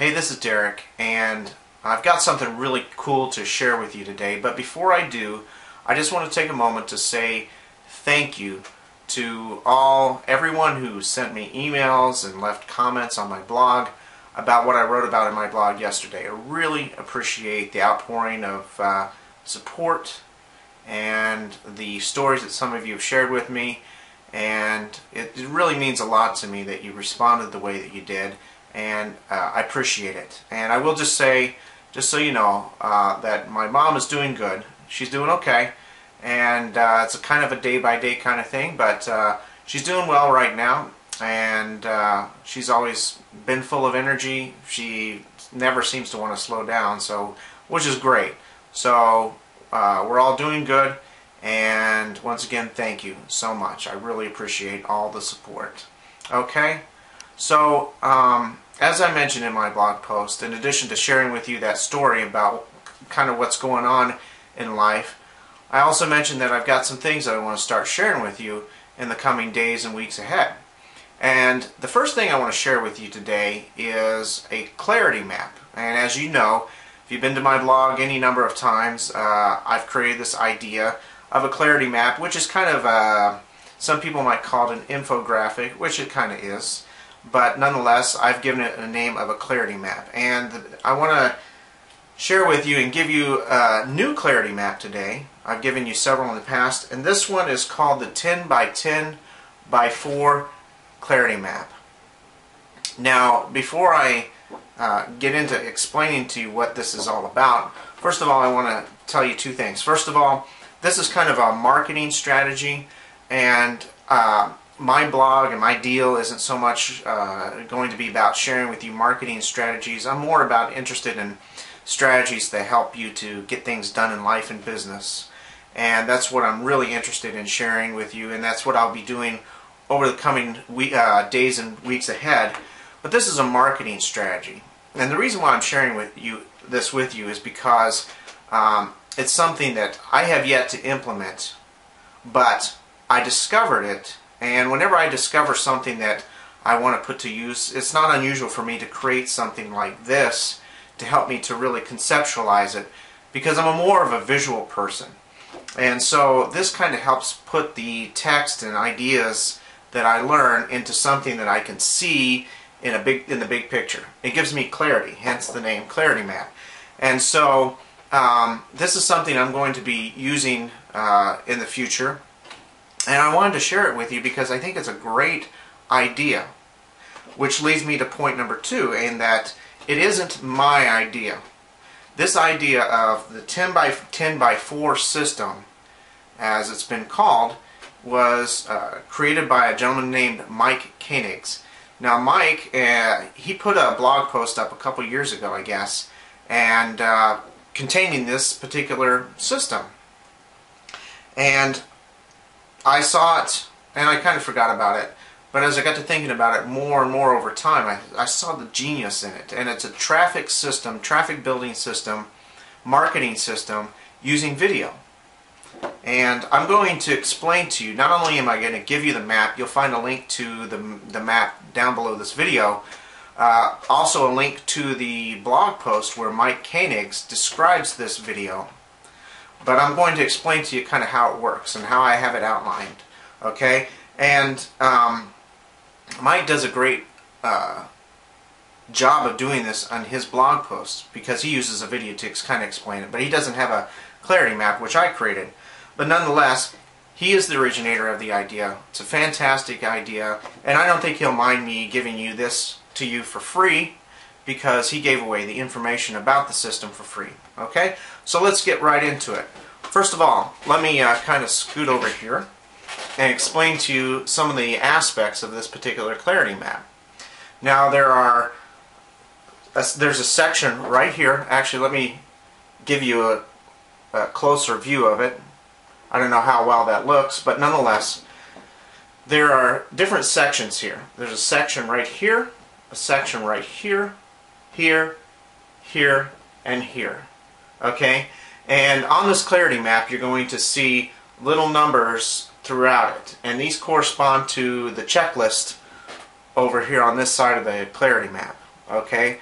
Hey, this is Derek, and I've got something really cool to share with you today. But before I do, I just want to take a moment to say thank you to everyone who sent me emails and left comments on my blog about what I wrote about in my blog yesterday. I really appreciate the outpouring of support and the stories that some of you have shared with me, and it really means a lot to me that you responded the way that you did, and I appreciate it. And I will just say, just so you know, that my mom is doing good. She's doing okay, and it's a kind of a day-by-day kind of thing, but she's doing well right now, and she's always been full of energy. She never seems to want to slow down, so which is great. So we're all doing good, and once again, thank you so much. I really appreciate all the support. Okay, so as I mentioned in my blog post, in addition to sharing with you that story about kind of what's going on in life, I also mentioned that I've got some things that I want to start sharing with you in the coming days and weeks ahead. And the first thing I want to share with you today is a clarity map. And as you know, if you've been to my blog any number of times, I've created this idea of a clarity map, which is kind of some people might call it an infographic, which it kind of is. But nonetheless, I've given it a name of a clarity map. And I want to share with you and give you a new clarity map today. I've given you several in the past, and this one is called the 10 by 10 by 4 clarity map. Now, before I get into explaining to you what this is all about, first of all, I want to tell you two things. First of all, this is kind of a marketing strategy, and my blog and my deal isn't so much going to be about sharing with you marketing strategies. I'm more interested in strategies that help you to get things done in life and business. And that's what I'm really interested in sharing with you, and that's what I'll be doing over the coming days and weeks ahead. But this is a marketing strategy. And the reason why I'm sharing this with you is because it's something that I have yet to implement, but I discovered it. And whenever I discover something that I want to put to use, it's not unusual for me to create something like this to help me to really conceptualize it, because I'm more of a visual person. And so this kind of helps put the text and ideas that I learn into something that I can see in the big picture. It gives me clarity, hence the name Clarity Map. And so this is something I'm going to be using in the future. And I wanted to share it with you because I think it's a great idea. Which leads me to point number 2, in that it isn't my idea. This idea of the 10 by 10 by 4 system, as it's been called, was created by a gentleman named Mike Koenigs. Now Mike, he put a blog post up a couple years ago, I guess, and containing this particular system. And I saw it, and I kind of forgot about it, but as I got to thinking about it more and more over time, I saw the genius in it. And it's a traffic system, traffic building system, marketing system using video. And I'm going to explain to you, not only am I going to give you the map, you'll find a link to the map down below this video, also a link to the blog post where Mike Koenigs describes this video. But I'm going to explain to you kind of how it works and how I have it outlined. Okay? And Mike does a great job of doing this on his blog posts, because he uses a video to kind of explain it. But he doesn't have a clarity map, which I created. But nonetheless, he is the originator of the idea. It's a fantastic idea, and I don't think he'll mind me giving you this to you for free, because he gave away the information about the system for free. Okay? So let's get right into it. First of all, let me kind of scoot over here and explain to you some of the aspects of this particular clarity map. Now there's a section right here. Actually, let me give you a closer view of it. I don't know how well that looks, but nonetheless, there are different sections here. There's a section right here, a section right here, here, here, and here. Okay? And on this clarity map, you're going to see little numbers throughout it. And these correspond to the checklist over here on this side of the clarity map. Okay?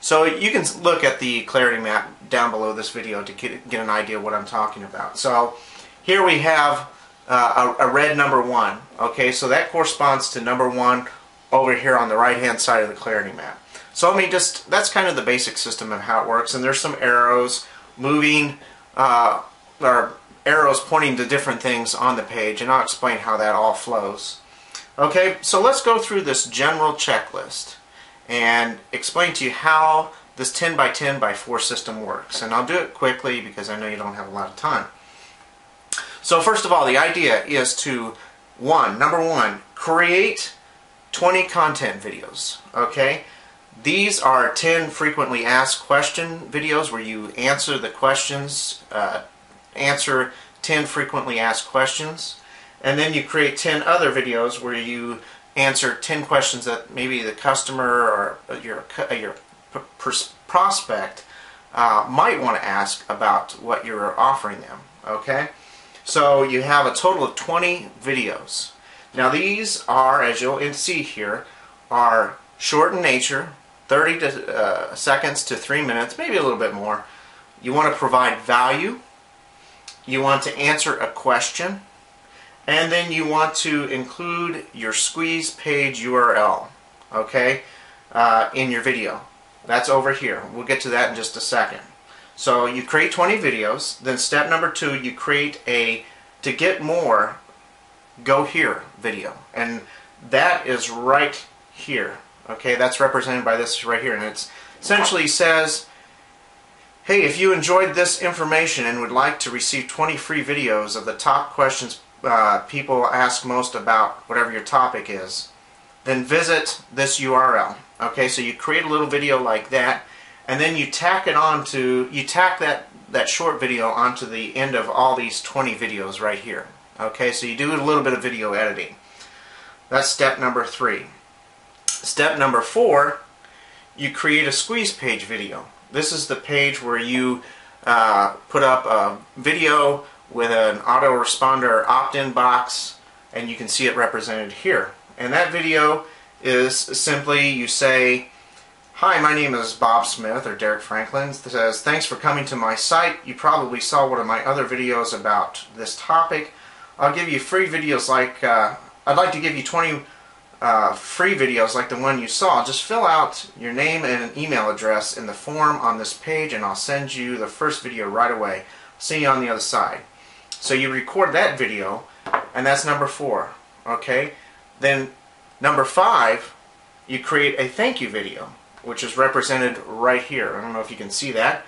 So you can look at the clarity map down below this video to get an idea of what I'm talking about. So here we have a red number 1. Okay, so that corresponds to number 1 over here on the right hand side of the clarity map. So that's kind of the basic system of how it works, and there's some arrows moving or arrows pointing to different things on the page, and I'll explain how that all flows. Okay, so let's go through this general checklist and explain to you how this 10x10x4 system works, and I'll do it quickly because I know you don't have a lot of time. So first of all, the idea is to number one, create 20 content videos. Okay, these are 10 frequently asked question videos where you answer the questions, answer 10 frequently asked questions, and then you create 10 other videos where you answer 10 questions that maybe the customer or your prospect might want to ask about what you're offering them. Okay, so you have a total of 20 videos. Now these are, as you'll see here, are short in nature, 30 seconds to 3 minutes, maybe a little bit more. You want to provide value, you want to answer a question, and then you want to include your squeeze page URL, okay, in your video. That's over here. We'll get to that in just a second. So you create 20 videos, then step number 2, you create a to get more go here video, and that is right here. Okay, that's represented by this right here, and it essentially says, hey, if you enjoyed this information and would like to receive 20 free videos of the top questions people ask most about whatever your topic is, then visit this URL. Okay, so you create a little video like that, and then you tack that short video onto the end of all these 20 videos right here. Okay, so you do a little bit of video editing. That's step number 3. Step number 4, you create a squeeze page video. This is the page where you put up a video with an autoresponder opt-in box, and you can see it represented here. And that video is simply, you say, hi, my name is Bob Smith, or Derek Franklin. It says, thanks for coming to my site. You probably saw one of my other videos about this topic. I'll give you free videos like, I'd like to give you 20 free videos like the one you saw. Just fill out your name and an email address in the form on this page, and I'll send you the first video right away. See you on the other side. So you record that video, and that's number 4. Okay? Then number 5, you create a thank you video, which is represented right here. I don't know if you can see that.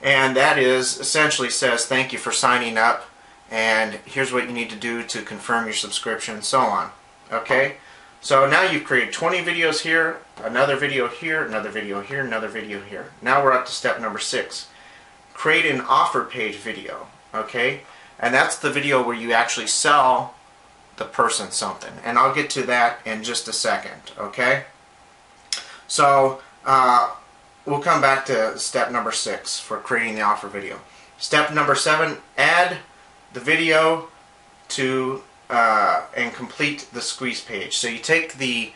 And that is essentially says thank you for signing up, and here's what you need to do to confirm your subscription, and so on. Okay? So now you've created 20 videos here, another video here, another video here, another video here. Now we're up to step number 6. Create an offer page video. Okay? And that's the video where you actually sell the person something. And I'll get to that in just a second. Okay? So we'll come back to step number 6 for creating the offer video. Step number 7, add the video to and complete the squeeze page. So you take the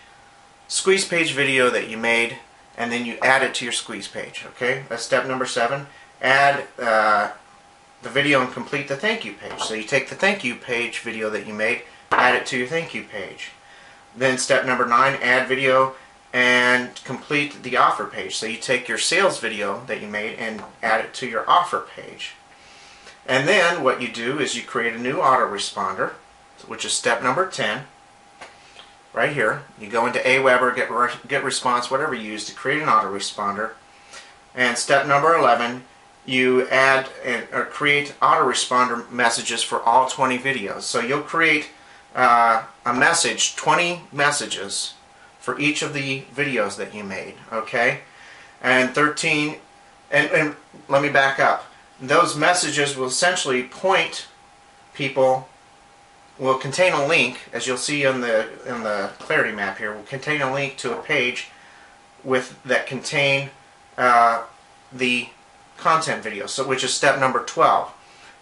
squeeze page video that you made, and then you add it to your squeeze page. Okay, that's step number 7. Add the video and complete the thank you page. So you take the thank you page video that you made, add it to your thank you page. Then step number 9, add video and complete the offer page. So you take your sales video that you made and add it to your offer page. And then what you do is you create a new autoresponder, which is step number 10. Right here, you go into Aweber, get response, whatever you use to create an autoresponder. And step number 11, you add or create autoresponder messages for all 20 videos. So you'll create a message, 20 messages for each of the videos that you made. Okay, and 13, and let me back up. Those messages will essentially point people, will contain a link, as you'll see in the clarity map here, will contain a link to a page that contain the content video, so which is step number 12.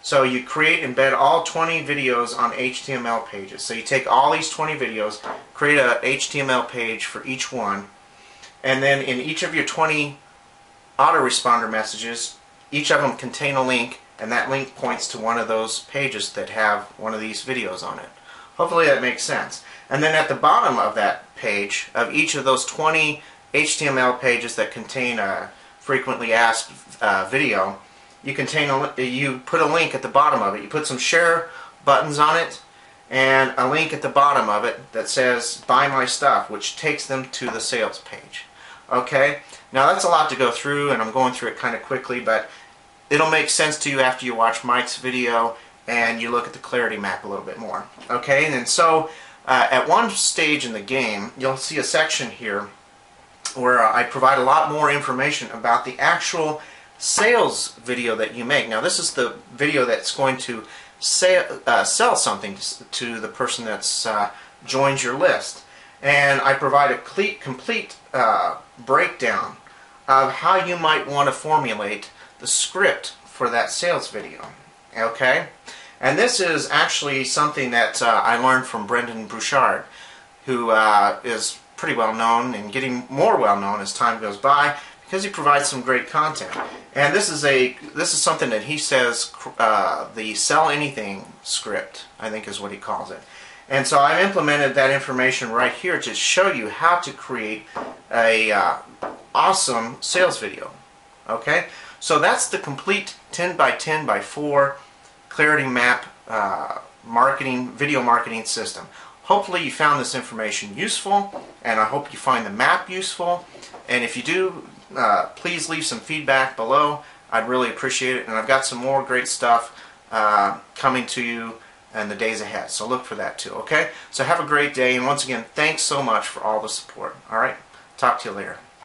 So you create, embed all 20 videos on HTML pages. So you take all these 20 videos, create a HTML page for each one, and then in each of your 20 autoresponder messages. Each of them contain a link, and that link points to one of those pages that have one of these videos on it. Hopefully that makes sense. And then at the bottom of that page, of each of those 20 HTML pages that contain a frequently asked video, you put a link at the bottom of it. You put some share buttons on it and a link at the bottom of it that says buy my stuff, which takes them to the sales page. Okay, now that's a lot to go through, and I'm going through it kind of quickly, but it'll make sense to you after you watch Mike's video and you look at the clarity map a little bit more. Okay, and so at one stage in the game, you'll see a section here where I provide a lot more information about the actual sales video that you make. Now this is the video that's going to sell something to the person that's joins your list. And I provide a complete breakdown of how you might want to formulate the script for that sales video. Okay? And this is actually something that I learned from Brendan Bouchard, who is pretty well known and getting more well known as time goes by, because he provides some great content. And this is something that he says the sell anything script, I think is what he calls it. And so I've implemented that information right here to show you how to create a awesome sales video. Okay, so that's the complete 10x10x4 clarity map video marketing system. Hopefully you found this information useful, and I hope you find the map useful. And if you do, please leave some feedback below. I'd really appreciate it. And I've got some more great stuff coming to you in the days ahead, so look for that too. Okay, so have a great day, and once again, thanks so much for all the support. All right, talk to you later.